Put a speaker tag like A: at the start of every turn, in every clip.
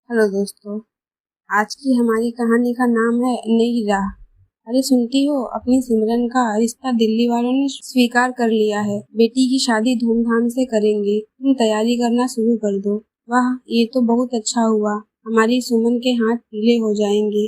A: Hello दोस्तों। आज की हमारी कहानी का नाम है नई राह। अरे सुनती हो, अपनी सिमरन का रिश्ता दिल्ली वालों ने स्वीकार कर लिया है। बेटी की शादी धूमधाम से करेंगे, तुम तैयारी करना शुरू कर दो। वाह, ये तो बहुत अच्छा हुआ। हमारी सुमन के हाथ पीले हो जाएंगे।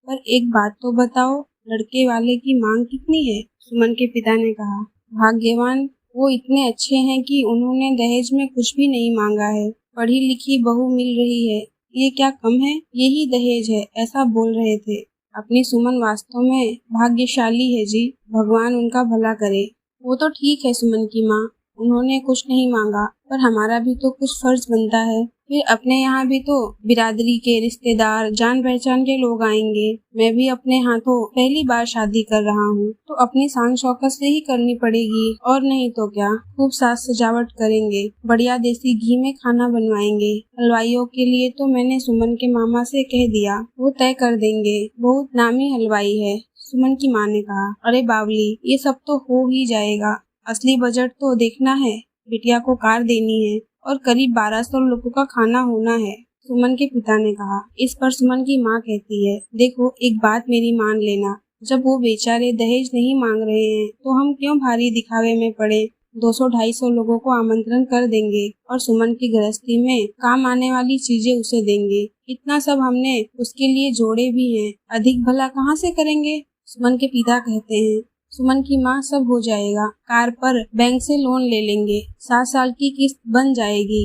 A: पर एक बात तो बताओ, लड़के वाले की मांग कितनी है? सुमन के पिता ने कहा। भाग्यवान, वो इतने अच्छे हैं कि उन्होंने दहेज में कुछ भी नहीं मांगा है। पढ़ी लिखी बहू मिल रही है, ये क्या कम है? यही दहेज है, ऐसा बोल रहे थे। अपनी सुमन वास्तव में भाग्यशाली है जी, भगवान उनका भला करे। वो तो ठीक है सुमन की माँ, उन्होंने कुछ नहीं मांगा, पर हमारा भी तो कुछ फर्ज बनता है। फिर अपने यहाँ भी तो बिरादरी के रिश्तेदार, जान पहचान के लोग आएंगे। मैं भी अपने हाथों पहली बार शादी कर रहा हूँ, तो अपनी शान शौकत से ही करनी पड़ेगी, और नहीं तो क्या। खूब साज सजावट करेंगे, बढ़िया देसी घी में खाना बनवाएंगे। हलवाइयों के लिए तो मैंने सुमन के मामा से कह दिया, वो तय कर देंगे। बहुत नामी हलवाई है, सुमन की माँ ने कहा। अरे बावली, ये सब तो हो ही जाएगा। असली बजट तो देखना है। बिटिया को कार देनी है और करीब 1200 लोगों का खाना होना है, सुमन के पिता ने कहा। इस पर सुमन की माँ कहती है, देखो एक बात मेरी मान लेना, जब वो बेचारे दहेज नहीं मांग रहे हैं तो हम क्यों भारी दिखावे में पड़े। 200-250 लोगों को आमंत्रण कर देंगे और सुमन की गृहस्थी में काम आने वाली चीजें उसे देंगे। इतना सब हमने उसके लिए जोड़े भी हैं, अधिक भला कहाँ से करेंगे? सुमन के पिता कहते हैं। सुमन की माँ, सब हो जाएगा। कार पर बैंक से लोन ले लेंगे, 7 साल की किस्त बन जाएगी।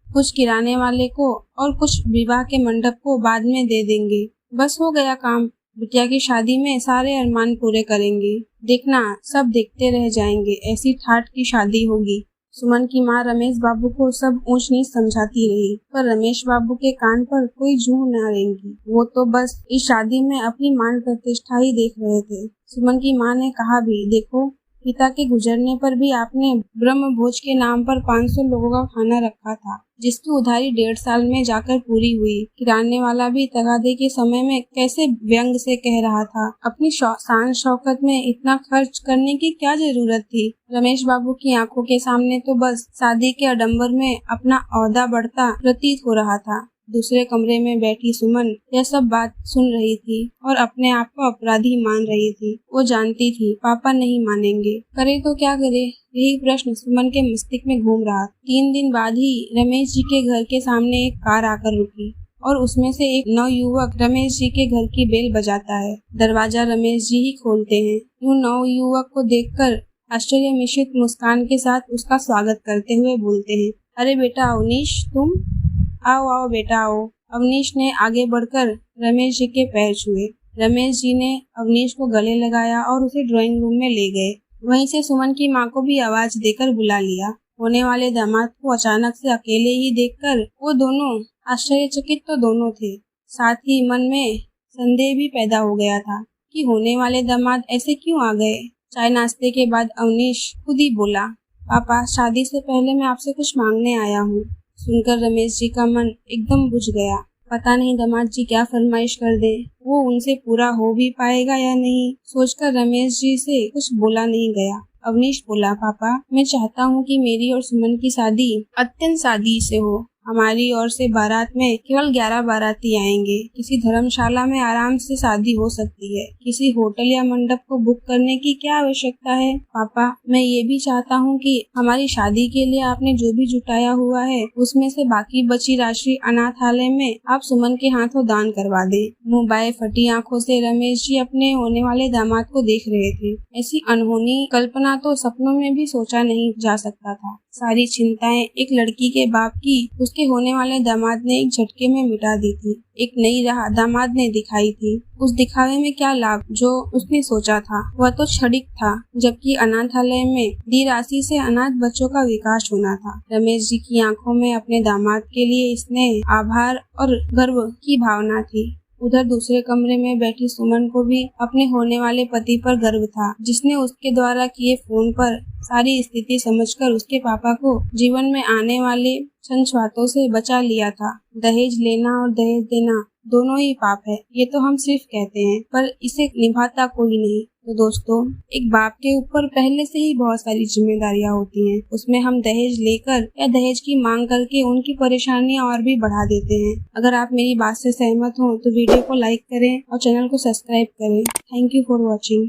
A: कुछ किराने वाले को और कुछ विवाह के मंडप को बाद में दे देंगे। बस हो गया काम। बिटिया की शादी में सारे अरमान पूरे करेंगे। देखना, सब देखते रह जाएंगे, ऐसी ठाठ की शादी होगी। सुमन की माँ रमेश बाबू को सब ऊंच नीच समझाती रही, पर रमेश बाबू के कान पर कोई जू न रेंगी। वो तो बस इस शादी में अपनी मान प्रतिष्ठा ही देख रहे थे। सुमन की माँ ने कहा भी, देखो, पिता के गुजरने पर भी आपने ब्रह्म भोज के नाम पर 500 लोगों का खाना रखा था, जिसकी उधारी 1.5 साल में जाकर पूरी हुई। किराने वाला भी तगादे के समय में कैसे व्यंग से कह रहा था, अपनी शान शौकत में इतना खर्च करने की क्या जरूरत थी। रमेश बाबू की आंखों के सामने तो बस शादी के आडंबर में अपना औहदा बढ़ता प्रतीत हो रहा था। दूसरे कमरे में बैठी सुमन यह सब बात सुन रही थी और अपने आप को अपराधी मान रही थी। वो जानती थी पापा नहीं मानेंगे, करे तो क्या करे, यही प्रश्न सुमन के मस्तिष्क में घूम रहा। 3 दिन बाद ही रमेश जी के घर के सामने एक कार आकर रुकी और उसमें से एक नवयुवक रमेश जी के घर की बेल बजाता है। दरवाजा रमेश जी ही खोलते हैं। यूं नवयुवक को देखकर आश्चर्य मिश्रित मुस्कान के साथ उसका स्वागत करते हुए बोलते हैं, अरे बेटा अवनीश, तुम? आओ आओ बेटा आओ। अवनीश ने आगे बढ़कर रमेश जी के पैर छुए। रमेश जी ने अवनीश को गले लगाया और उसे ड्राइंग रूम में ले गए। वहीं से सुमन की माँ को भी आवाज देकर बुला लिया। होने वाले दामाद को अचानक से अकेले ही देखकर वो दोनों आश्चर्यचकित तो दोनों थे, साथ ही मन में संदेह भी पैदा हो गया था कि होने वाले दामाद ऐसे क्यों आ गए। चाय नाश्ते के बाद अवनीश खुद ही बोला, पापा, शादी से पहले मैं आपसे कुछ मांगने आया हूँ। सुनकर रमेश जी का मन एकदम बुझ गया। पता नहीं दामाद जी क्या फरमाइश कर दे, वो उनसे पूरा हो भी पाएगा या नहीं, सोचकर रमेश जी से कुछ बोला नहीं गया। अवनीश बोला, पापा, मैं चाहता हूँ कि मेरी और सुमन की शादी अत्यंत सादगी से हो। हमारी ओर से बारात में केवल 11 बाराती आएंगे। किसी धर्मशाला में आराम से शादी हो सकती है। किसी होटल या मंडप को बुक करने की क्या आवश्यकता है। पापा, मैं ये भी चाहता हूँ कि हमारी शादी के लिए आपने जो भी जुटाया हुआ है, उसमें से बाकी बची राशि अनाथालय में आप सुमन के हाथों दान करवा दे। मुँह बाए फटी आंखों से रमेश जी अपने होने वाले दामाद को देख रहे थे। ऐसी अनहोनी कल्पना तो सपनों में भी सोचा नहीं जा सकता था। सारी चिंताएं एक लड़की के बाप की उसके होने वाले दामाद ने एक झटके में मिटा दी थी। एक नई राह दामाद ने दिखाई थी। उस दिखावे में क्या लाभ जो उसने सोचा था, वह तो क्षणिक था, जबकि अनाथालय में दी राशि से अनाथ बच्चों का विकास होना था। रमेश जी की आंखों में अपने दामाद के लिए स्नेह, आभार और गर्व की भावना थी। उधर दूसरे कमरे में बैठी सुमन को भी अपने होने वाले पति पर गर्व था, जिसने उसके द्वारा किए फोन पर सारी स्थिति समझकर उसके पापा को जीवन में आने वाले छंछुआतों से बचा लिया था। दहेज लेना और दहेज देना दोनों ही पाप है। ये तो हम सिर्फ कहते हैं, पर इसे निभाता कोई नहीं। तो दोस्तों, एक बाप के ऊपर पहले से ही बहुत सारी जिम्मेदारियां होती हैं। उसमें हम दहेज लेकर या दहेज की मांग करके उनकी परेशानियां और भी बढ़ा देते हैं। अगर आप मेरी बात से सहमत हो तो वीडियो को लाइक करें और चैनल को सब्सक्राइब करें। Thank you for watching.